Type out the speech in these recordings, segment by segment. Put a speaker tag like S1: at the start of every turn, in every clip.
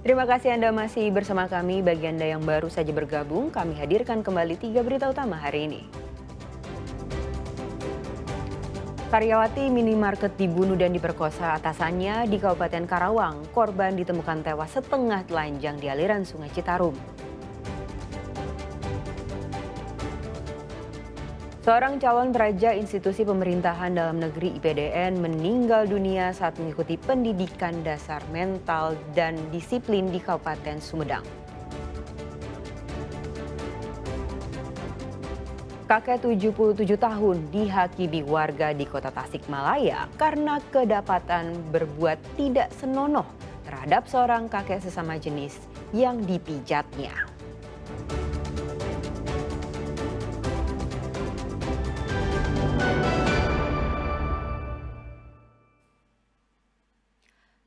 S1: Terima kasih Anda masih bersama kami. Bagi Anda yang baru saja bergabung, kami hadirkan kembali 3 berita utama hari ini. Karyawati minimarket dibunuh dan diperkosa atasannya di Kabupaten Karawang. Korban ditemukan tewas setengah telanjang di aliran Sungai Citarum. Seorang calon peraja institusi pemerintahan dalam negeri IPDN meninggal dunia saat mengikuti pendidikan dasar mental dan disiplin di Kabupaten Sumedang. Kakek 77 tahun dihakimi warga di Kota Tasikmalaya karena kedapatan berbuat tidak senonoh terhadap seorang kakek sesama jenis yang dipijatnya.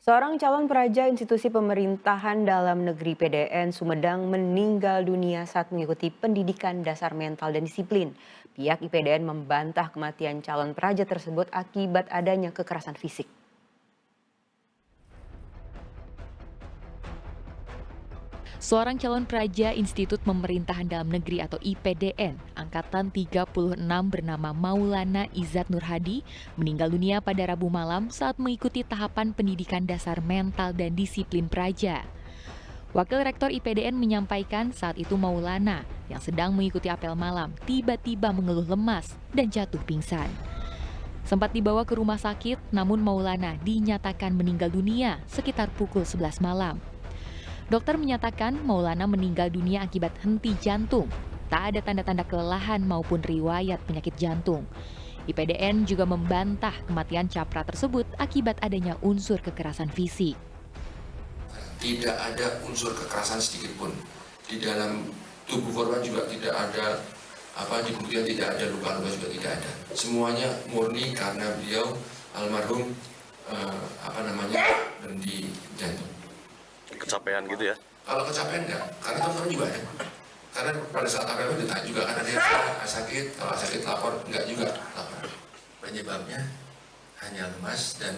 S1: Seorang calon peraja institusi pemerintahan dalam negeri PDN Sumedang meninggal dunia saat mengikuti pendidikan dasar mental dan disiplin. Pihak IPDN membantah kematian calon peraja tersebut akibat adanya kekerasan fisik.
S2: Seorang calon peraja Institut Pemerintahan Dalam Negeri atau IPDN, Angkatan 36 bernama Maulana Izzat Nurhadi, meninggal dunia pada Rabu malam saat mengikuti tahapan pendidikan dasar mental dan disiplin peraja. Wakil Rektor IPDN menyampaikan saat itu Maulana, yang sedang mengikuti apel malam, tiba-tiba mengeluh lemas dan jatuh pingsan. Sempat dibawa ke rumah sakit, namun Maulana dinyatakan meninggal dunia sekitar pukul 11 malam. Dokter menyatakan Maulana meninggal dunia akibat henti jantung. Tak ada tanda-tanda kelelahan maupun riwayat penyakit jantung. IPDN juga membantah kematian Capra tersebut akibat adanya unsur kekerasan fisik.
S3: Tidak ada unsur kekerasan sedikit pun. Di dalam tubuh korban juga tidak ada dibuktikan tidak ada luka-luka juga tidak ada. Semuanya murni karena beliau almarhum berhenti jantung.
S4: Kecapean gitu ya?
S3: Kalau kecapean enggak, karena teman-teman juga ada. Karena pada saat apel ditanya juga kan ada yang sakit, kalau sakit lapor, enggak juga lapor. Penyebabnya hanya lemas dan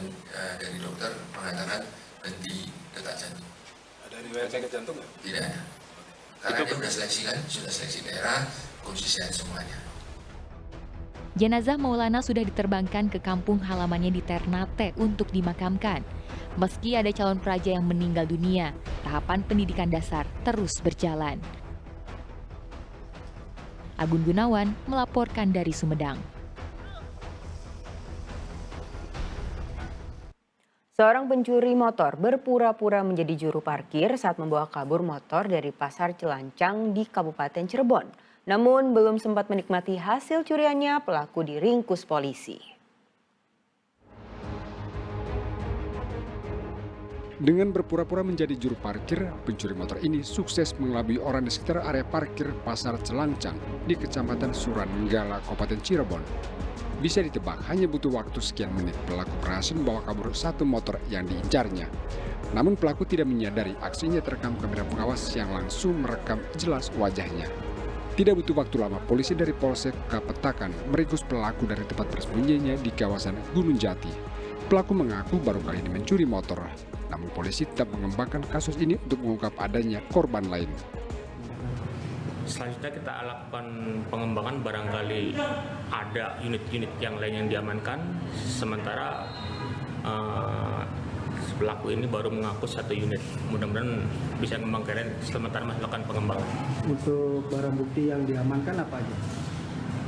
S3: dari dokter mengatakan berhenti detak jantung.
S4: Ada riwayat sakit jantung nggak?
S3: Tidak ada. Karena dia sudah seleksi daerah, konsisten semuanya.
S2: Jenazah Maulana sudah diterbangkan ke kampung halamannya di Ternate untuk dimakamkan. Meski ada calon peraja yang meninggal dunia, tahapan pendidikan dasar terus berjalan. Agun Gunawan melaporkan dari Sumedang.
S1: Seorang pencuri motor berpura-pura menjadi juru parkir saat membawa kabur motor dari Pasar Celancang di Kabupaten Cirebon. Namun belum sempat menikmati hasil curiannya, pelaku diringkus polisi.
S5: Dengan berpura-pura menjadi juru parkir, pencuri motor ini sukses mengelabui orang di sekitar area parkir Pasar Celancang di Kecamatan Suranenggala, Kabupaten Cirebon. Bisa ditebak hanya butuh waktu sekian menit pelaku berhasil membawa kabur satu motor yang diincarnya. Namun pelaku tidak menyadari aksinya terekam kamera pengawas yang langsung merekam jelas wajahnya. Tidak butuh waktu lama, polisi dari Polsek Kapetakan meringkus pelaku dari tempat bersembunyinya di kawasan Gunung Jati. Pelaku mengaku baru kali ini mencuri motor, namun polisi tetap mengembangkan kasus ini untuk mengungkap adanya korban lain.
S6: Selanjutnya kita lakukan pengembangan, barangkali ada unit-unit yang lain yang diamankan. Sementara pelaku ini baru mengaku satu unit. Mudah-mudahan bisa mengembangkan, sementara masih melakukan pengembangan.
S7: Untuk barang bukti yang diamankan apa aja?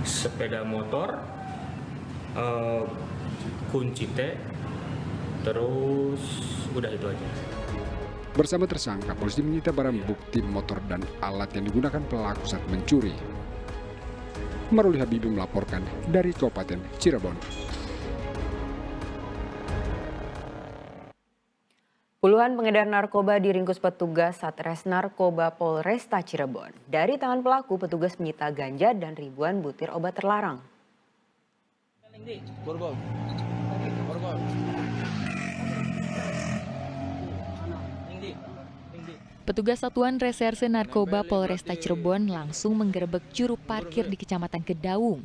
S6: Sepeda motor, kunci T, terus udah itu aja.
S5: Bersama tersangka, polisi menyita barang bukti motor dan alat yang digunakan pelaku saat mencuri. Maruli Habibi melaporkan dari Kabupaten Cirebon.
S1: Puluhan pengedar narkoba diringkus petugas Satres Narkoba Polresta Cirebon. Dari tangan pelaku, petugas menyita ganja dan ribuan butir obat terlarang.
S2: Petugas Satuan Reserse Narkoba Polresta Cirebon langsung menggerebek juru parkir di Kecamatan Kedaung.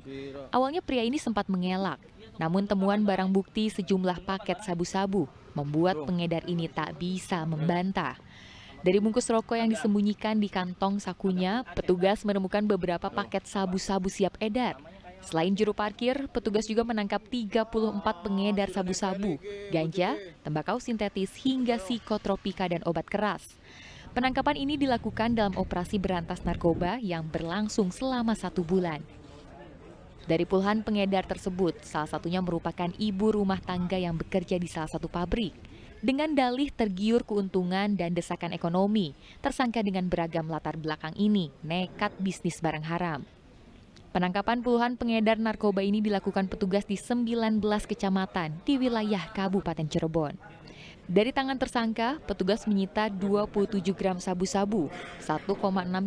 S2: Awalnya pria ini sempat mengelak, namun temuan barang bukti sejumlah paket sabu-sabu membuat pengedar ini tak bisa membantah. Dari bungkus rokok yang disembunyikan di kantong sakunya, petugas menemukan beberapa paket sabu-sabu siap edar. Selain juru parkir, petugas juga menangkap 34 pengedar sabu-sabu, ganja, tembakau sintetis, hingga psikotropika dan obat keras. Penangkapan ini dilakukan dalam operasi berantas narkoba yang berlangsung selama 1 bulan. Dari puluhan pengedar tersebut, salah satunya merupakan ibu rumah tangga yang bekerja di salah satu pabrik. Dengan dalih tergiur keuntungan dan desakan ekonomi, tersangka dengan beragam latar belakang ini nekat bisnis barang haram. Penangkapan puluhan pengedar narkoba ini dilakukan petugas di 19 kecamatan di wilayah Kabupaten Cirebon. Dari tangan tersangka, petugas menyita 27 gram sabu-sabu, 1,6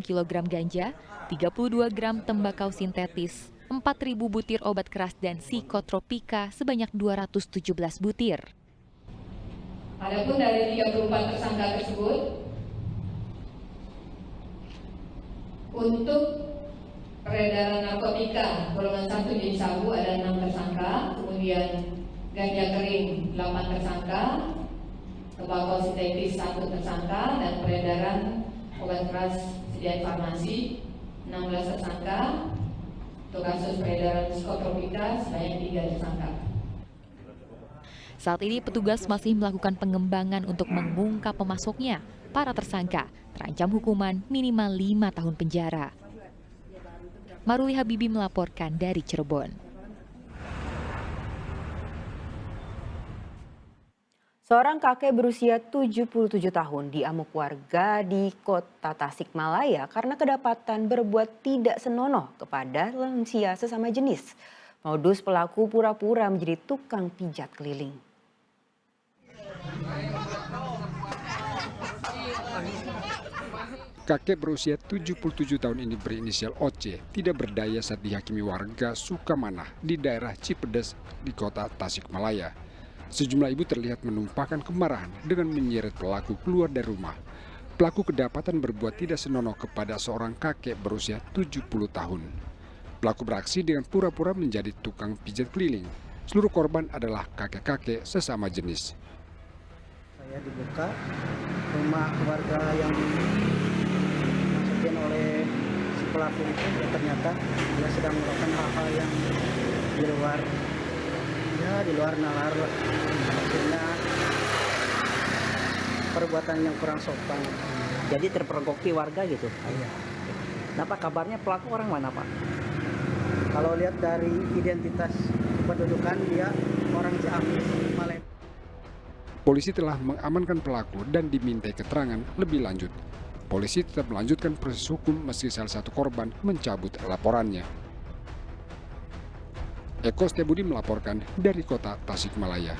S2: kg ganja, 32 gram tembakau sintetis, 4.000 butir obat keras dan psikotropika sebanyak 217 butir.
S8: Adapun dari 34 tersangka tersebut, untuk peredaran narkotika golongan 1 jenis sabu ada 6 tersangka, kemudian ganja kering 8 tersangka, tembakau sintetis 1 tersangka, dan peredaran obat keras sediaan farmasi 16 tersangka. Untuk kasus peredaran psikotropika sebanyak 3 tersangka.
S2: Saat ini petugas masih melakukan pengembangan untuk mengungkap pemasoknya. Para tersangka terancam hukuman minimal 5 tahun penjara. Maruli Habibi melaporkan dari Cirebon.
S1: Seorang kakek berusia 77 tahun diamuk warga di Kota Tasikmalaya karena kedapatan berbuat tidak senonoh kepada lansia sesama jenis. Modus pelaku pura-pura menjadi tukang pijat keliling.
S5: Kakek berusia 77 tahun ini berinisial OC tidak berdaya saat dihakimi warga Sukamanah di daerah Cipedes di Kota Tasikmalaya. Sejumlah ibu terlihat menumpahkan kemarahan dengan menyeret pelaku keluar dari rumah. Pelaku kedapatan berbuat tidak senonoh kepada seorang kakek berusia 70 tahun. Pelaku beraksi dengan pura-pura menjadi tukang pijat keliling. Seluruh korban adalah kakek-kakek sesama jenis.
S7: Saya dibuka rumah warga yang dimasukin oleh si pelaku itu, ya ternyata dia sedang melakukan hal-hal yang di luar nalar, maksudnya perbuatan yang kurang sopan.
S9: Jadi terpergoki warga gitu?
S7: Iya.
S9: Nah Pak, kabarnya pelaku orang mana Pak?
S7: Kalau lihat dari identitas kependudukan, dia orang Ciamis, Malaya.
S5: Polisi telah mengamankan pelaku dan dimintai keterangan lebih lanjut. Polisi tetap melanjutkan proses hukum meski salah satu korban mencabut laporannya. Eko Setiabudi melaporkan dari Kota Tasikmalaya.